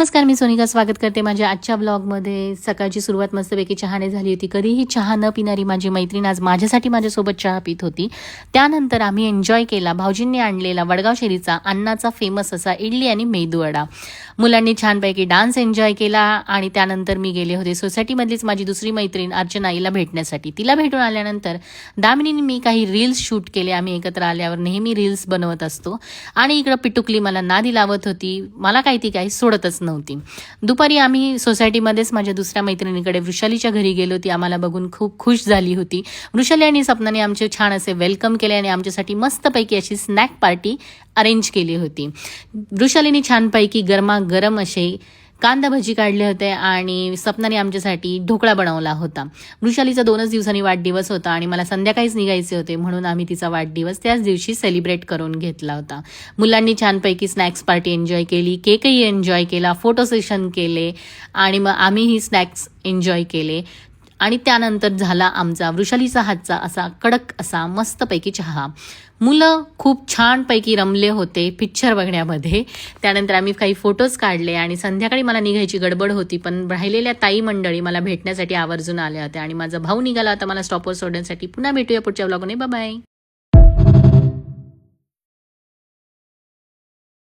नमस्कार, मी सोनिका स्वागत करते माझ्या आजच्या ब्लॉगमध्ये। सकाळची सुरुवात मस्तपैकी चहाने झाली होती। कधीही चहा न पिणारी माझी मैत्रीण आज माझ्यासाठी माझ्यासोबत चहा पित होती। त्यानंतर आम्ही एन्जॉय केला भाऊजींनी आणलेला वडगाव शेरीचा अण्णाचा फेमस असा इडली आणि मेदूवडा। मुलांनी छानपैकी डान्स एन्जॉय केला आणि त्यानंतर मी गेले होते सोसायटीमधलीच माझी दुसरी मैत्रीण अर्चनाईला भेटण्यासाठी। तिला भेटून आल्यानंतर दामिनीने मी काही रील्स शूट केले। आम्ही एकत्र आल्यावर नेहमी रील्स बनवत असतो आणि इकडे पिटुकली मला नादी लावत होती। मला ती काही सोडतच नव्हती। दुपारी आम्ही सोसायटीमध्येच माझ्या दुसऱ्या मैत्रिणीकडे वृषालीच्या घरी गेलो। ती आम्हाला बघून खूप खुश झाली होती। वृषाली आणि सपनाने आमचे छान असे वेलकम केले आणि आमच्यासाठी मस्तपैकी अशी स्नॅक पार्टी अरेंज केली होती। वृषालीने छानपैकी गरमागरम असे कांदा भजी काढले होते आणि सपनाने आमच्यासाठी ढोकळा बनवला होता। वृषालीचा 2च दिवसांनी वाढदिवस होता आणि मला संध्याकाळीच निघायचे होते, म्हणून आम्ही तिचा वाढदिवस त्याच दिवशी सेलिब्रेट करून घेतला होता। मुलांनी छानपैकी स्नॅक्स पार्टी एन्जॉय केली, केकही एन्जॉय केला, फोटो सेशन केले आणि मग आम्हीही स्नॅक्स एन्जॉय केले आणि त्यानंतर झाला आमचा वृषालीचा हातचा असा कडक असा मस्तपैकी चहा। मुलं खूप छानपैकी रमले होते पिक्चर बघण्यामध्ये। त्यानंतर आम्ही काही फोटोज काढले आणि संध्याकाळी मला निघायची गडबड होती, पण राहिलेल्या ताई मंडळी मला भेटण्यासाठी आवर्जून आल्या होत्या आणि माझा भाऊ निघाला होता मला स्टॉपवर सोडण्यासाठी। पुन्हा भेटूया पुढच्या ब्लॉगमध्ये। Bye bye.